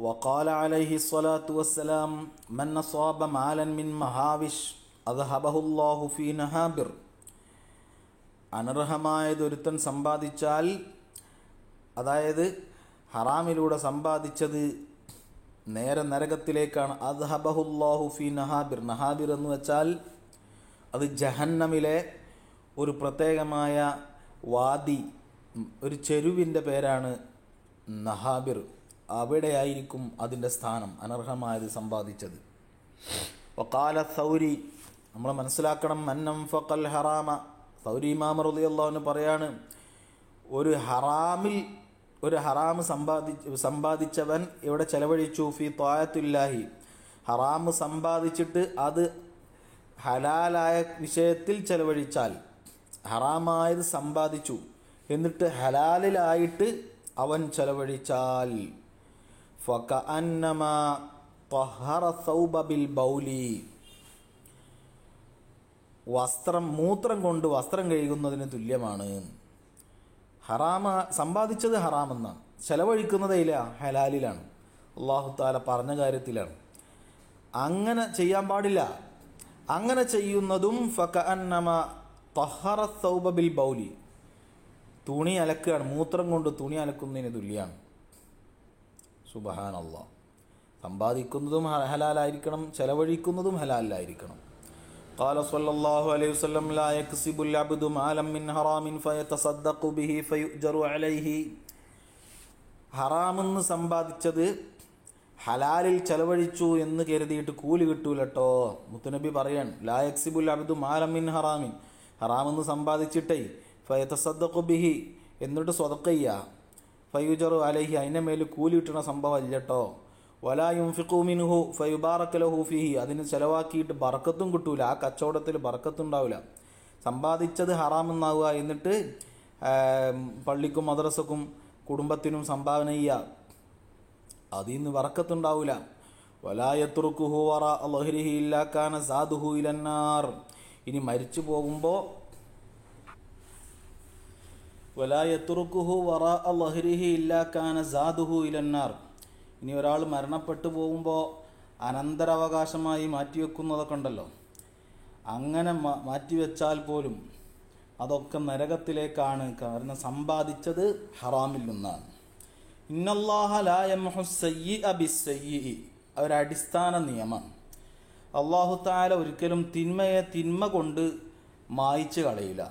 وقال عليه الصلاة والسلام من أصاب مالا من مهاوش أذهبه الله في نهابر. അനർഹമായത് ഒരുത്തൻ സമ്പാദിച്ചാൽ, അതായത് ഹറാമിലൂടെ സമ്പാദിച്ചത് നേരെ നരകത്തിലേക്കാണ്. അദ്ഹബഹുല്ലാഹു ഫി നഹാബിർ. നഹാബിർ എന്ന് വെച്ചാൽ അത് ജഹന്നമിലെ ഒരു പ്രത്യേകമായ വാദി, ഒരു ചെരുവിൻ്റെ പേരാണ് നഹാബിർ. അവിടെയായിരിക്കും അതിൻ്റെ സ്ഥാനം, അനർഹമായത് സമ്പാദിച്ചത്. വഖാല സൗരി, നമ്മൾ മനസ്സിലാക്കണം, മന്നം ഫഖൽ ഹറാമ. സൗരി ഇമാം റളിയല്ലാഹു അൻഹു പറയാണ്, ഒരു ഹറാം സമ്പാദിച്ചവൻ ഇവിടെ ചെലവഴിച്ചു ഫി ത്വാഅത്തില്ലാഹി, ഹറാം സമ്പാദിച്ചിട്ട് അത് ഹലാലായ വിഷയത്തിൽ ചെലവഴിച്ചാൽ, ഹറാമായത് സമ്പാദിച്ചു എന്നിട്ട് ഹലാലിലായിട്ട് അവൻ ചെലവഴിച്ചാൽ, ഫകഅന്നമാ ത്വഹറ സൗബ ബിൽ ബൗലി, മൂത്രം കൊണ്ട് വസ്ത്രം കഴുകുന്നതിന് തുല്യമാണ്. സമ്പാദിച്ചത് ഹറാമെന്നാണ്, ചെലവഴിക്കുന്നതേ ഇല്ല, ഹലാലിലാണ്, അല്ലാഹു തആല പറഞ്ഞ കാര്യത്തിലാണ്. അങ്ങനെ ചെയ്യാൻ പാടില്ല. അങ്ങനെ ചെയ്യുന്നതും ഫകഅന്നമാ ത്വഹറ സൗബ ബിൽ ബൗലി, തുണി അലക്കുകയാണ്, മൂത്രം കൊണ്ട് തുണി അലക്കുന്നതിന് തുല്യമാണ്. സുബ്ഹാനല്ലാഹ്. സമ്പാദിക്കുന്നതും ഹലാലായിരിക്കണം, ചെലവഴിക്കുന്നതും ഹലാലായിരിക്കണം. ഖാല സ്വല്ലല്ലാഹു അലൈഹി വസല്ലം ലാ യക്സിബുൽ അബ്ദു മാലൻ മിൻ ഹറാമിൻ ഫയതസദ്ദഖു ബിഹി ഫയുജറു അലൈഹി. ഹറാമെന്ന് സമ്പാദിച്ചത് ഹലാലിൽ ചെലവഴിച്ചു എന്ന് കരുതിയിട്ട് കൂലി കിട്ടൂലട്ടോ. മുത്തുനബി പറയാൻ, ലാ യക്സിബുൽ അബ്ദു മാലൻ മിൻ ഹറാമിൻ, ഹറാമെന്ന് സമ്പാദിച്ചിട്ടേ ഫയതസദ്ദഖു ബിഹി, എന്നിട്ട് സ്വതക്ക ചെയ്യുക, ഫയുജറു അലൈഹി, അതിൻ്റെ മേൽ കൂലി കിട്ടുന്ന സംഭവം അല്ലട്ടോ. വലാ യുൻഫിഖു മിൻഹു ഫയുബാറക ലഹു ഫീഹി, അതിന് ചിലവാക്കിയിട്ട് ബർക്കത്തും കിട്ടൂല, ആ കച്ചവടത്തിൽ ബർക്കത്തുണ്ടാവില്ല. സമ്പാദിച്ചത് ഹറാമെന്നാവുക, എന്നിട്ട് പള്ളിക്കും മദ്രസക്കും കുടുംബത്തിനും സംഭാവന ചെയ്യുക, അതിൽ നിന്ന് ബർക്കത്തുണ്ടാവില്ല. വലാ യത്റുകുഹു വറാ അൽഹിരിഹി ഇല്ലാ കാന സാദുഹു ഇലന്നാർ. ഇനി മരിച്ചു പോകുമ്പോൾ വലാ യത്റുകുഹു വറാ അൽഹിരിഹി ഇല്ലാ കാന സാദുഹു ഇലന്നാർ. ഇനി ഒരാൾ മരണപ്പെട്ടു പോകുമ്പോൾ അനന്തരാവകാശമായി മാറ്റിവെക്കുന്നതൊക്കെ ഉണ്ടല്ലോ, അങ്ങനെ മാറ്റിവെച്ചാൽ പോലും അതൊക്കെ നരകത്തിലേക്കാണ്. കാരണം സമ്പാദിച്ചത് ഹറാമിൽ നിന്നാണ്. ഇന്നല്ലാഹ ലാ യംഹു സയ്യിഅ ബിസ്സയ്യിഇ, ഒരടിസ്ഥാന നിയമം. അല്ലാഹു തആല ഒരിക്കലും തിന്മയെ തിന്മ കൊണ്ട് മായ്ച്ചു കളയില്ല.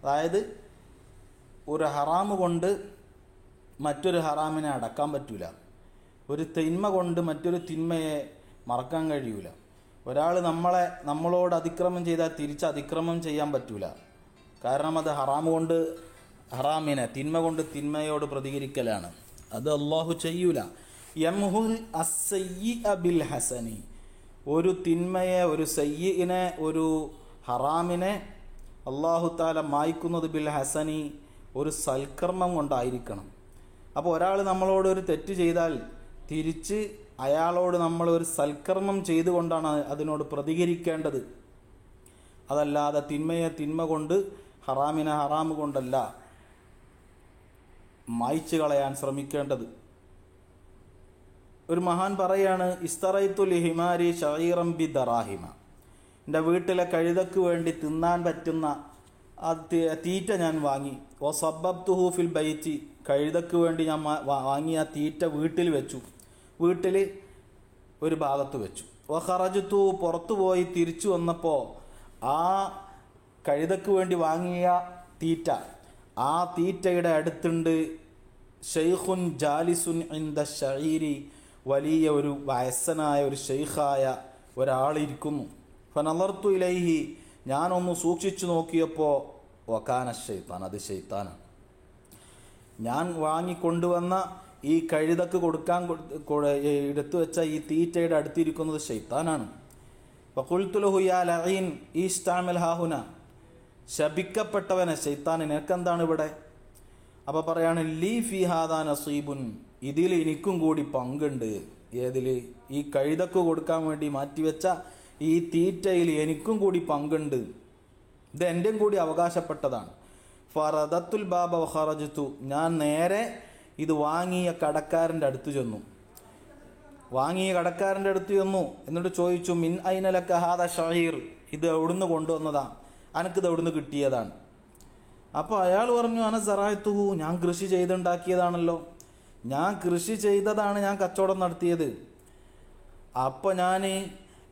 അതായത് ഒരു ഹറാമ് കൊണ്ട് മറ്റൊരു ഹറാമിനെ അടക്കാൻ പറ്റൂല, ഒരു തിന്മ കൊണ്ട് മറ്റൊരു തിന്മയെ മറക്കാൻ കഴിയൂല. ഒരാൾ നമ്മളോട് അതിക്രമം ചെയ്താൽ തിരിച്ച് അതിക്രമം ചെയ്യാൻ പറ്റൂല. കാരണം അത് തിന്മ കൊണ്ട് തിന്മയോട് പ്രതികരിക്കലാണ്. അത് അല്ലാഹു ചെയ്യൂല. യംഹുൽ അസ്സയ്യിഅ ബിൽ ഹസനി, ഒരു തിന്മയെ, ഒരു സയ്യിനെ, ഒരു ഹറാമിനെ അല്ലാഹു തആല മായ്ക്കുന്നത് ബിൽ ഹസനി, ഒരു സൽക്കർമ്മം കൊണ്ടായിരിക്കണം. അപ്പോൾ ഒരാൾ നമ്മളോട് ഒരു തെറ്റ് ചെയ്താൽ തിരിച്ച് അയാളോട് നമ്മൾ ഒരു സൽക്കർമ്മം ചെയ്തുകൊണ്ടാണ് അതിനോട് പ്രതികരിക്കേണ്ടത്. അതല്ലാതെ തിന്മയെ തിന്മ കൊണ്ട്, ഹറാമിനെ ഹറാമ് കൊണ്ടല്ല മായ്ച്ചു കളയാൻ ശ്രമിക്കേണ്ടത്. ഒരു മഹാൻ പറയാണ്, ഇസ്തറൈത്തു ലിഹിമാരി ഷഈറൻ ബി ദറാഹിമ, എൻ്റെ വീട്ടിലെ കഴുതക്ക് വേണ്ടി തിന്നാൻ പറ്റുന്ന തീറ്റ ഞാൻ വാങ്ങി. ഓ സബ്ബബ്തുഹു ഫിൽ ബൈറ്റി, കഴുതക്ക് വേണ്ടി ഞാൻ വാങ്ങിയ തീറ്റ വീട്ടിൽ വെച്ചു, വീട്ടിൽ ഒരു ഭാഗത്ത് വെച്ചു. ഓ ഖറജ്തു, പുറത്തു പോയി തിരിച്ചു വന്നപ്പോൾ ആ കഴുതക്ക് വേണ്ടി വാങ്ങിയ തീറ്റ, ആ തീറ്റയുടെ അടുത്തുണ്ട് ഷെയ്ഖുൻ ജാലിസുൻ ഇൻദ ഷഈരി, വലിയ ഒരു വയസ്സനായ ഒരു ഷെയ്ഖായ ഒരാളിരിക്കുന്നു. ഫനളർതു ഇലൈഹി, ഞാനൊന്ന് സൂക്ഷിച്ചു നോക്കിയപ്പോൾ വകാന ശൈത്താൻ, അത് ശൈത്താനാണ്. ഞാൻ വാങ്ങിക്കൊണ്ടുവന്ന ഈ കഴുതക്ക് കൊടുക്കാൻ എടുത്തു വെച്ച ഈ തീറ്റയുടെ അടുത്തിരിക്കുന്നത് ശൈത്താനാണ്. ഫഖുൽതു ലഹു യാ ലഈൻ ഇസ്തഅമൽ ഹാഹുന, ശപിക്കപ്പെട്ടവനെ, ശൈത്താൻ നിനക്കെന്താണ് ഇവിടെ? അപ്പോൾ പറയാണ്, ലീ ഫീ ഹാദാ നസീബുൻ, ഇതിൽ എനിക്കും കൂടി പങ്കുണ്ട്. ഏതിൽ? ഈ കഴുതക്ക് കൊടുക്കാൻ വേണ്ടി മാറ്റിവെച്ച ഈ തീറ്റയിൽ എനിക്കും കൂടി പങ്കുണ്ട്, ഇത് എൻ്റെയും കൂടി അവകാശപ്പെട്ടതാണ്. ഫറദത്തുൽ ബാബ വഖറജ്തു, ഞാൻ നേരെ ഇത് വാങ്ങിയ കടക്കാരൻ്റെ അടുത്ത് ചെന്നു. എന്നിട്ട് ചോദിച്ചു, മിൻ ഐന ലക ഹാദ ഷഈർ, ഇത് എവിടുന്ന് കൊണ്ടുവന്നതാ, അനക്കിത് എവിടുന്ന് കിട്ടിയതാണ്? അപ്പോൾ അയാൾ പറഞ്ഞു, അന സറായത്തുഹു, ഞാൻ കൃഷി ചെയ്തുണ്ടാക്കിയതാണല്ലോ, ഞാൻ കൃഷി ചെയ്തതാണ്, ഞാൻ കച്ചവടം നടത്തിയത്. അപ്പോൾ ഞാൻ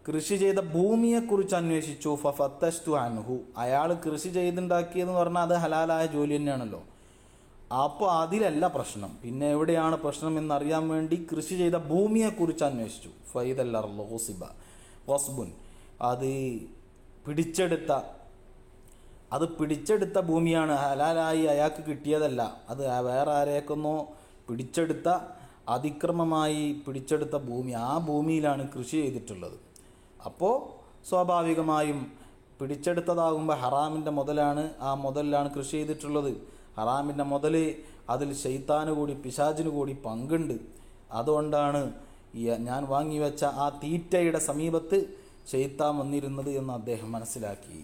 കൃഷി ചെയ്ത ഭൂമിയെക്കുറിച്ച് അന്വേഷിച്ചു. ഫഫത്തശ്തു അൻഹു, അയാൾ കൃഷി ചെയ്തുണ്ടാക്കിയതെന്ന് പറഞ്ഞാൽ അത് ഹലാലായ ജോലി തന്നെയാണല്ലോ. അപ്പോൾ അതിലല്ല പ്രശ്നം, പിന്നെ എവിടെയാണ് പ്രശ്നം എന്നറിയാൻ വേണ്ടി കൃഷി ചെയ്ത ഭൂമിയെക്കുറിച്ച് അന്വേഷിച്ചു. ഫൈദൽ അർളു ഗുസിബ ഗസ്ബുൻ, അത് പിടിച്ചെടുത്ത ഭൂമിയാണ്, ഹലാലായി അയാൾക്ക് കിട്ടിയതല്ല. അത് വേറെ ആരെയൊക്കെന്നോ പിടിച്ചെടുത്ത, അതിക്രമമായി പിടിച്ചെടുത്ത ഭൂമി, ആ ഭൂമിയിലാണ് കൃഷി ചെയ്തിട്ടുള്ളത്. അപ്പോൾ സ്വാഭാവികമായും പിടിച്ചെടുത്തതാകുമ്പോൾ ഹറാമിൻ്റെ മുതലാണ്, ആ മുതലിലാണ് കൃഷി ചെയ്തിട്ടുള്ളത്. ഹറാമിൻ്റെ മുതൽ അതിൽ ശൈത്താന് കൂടി, പിശാചിന് കൂടി പങ്കുണ്ട്. അതുകൊണ്ടാണ് ഞാൻ വാങ്ങി വെച്ച ആ തീറ്റയുടെ സമീപത്ത് ശൈത്താൻ വന്നിരുന്നത് എന്ന് അദ്ദേഹം മനസ്സിലാക്കി.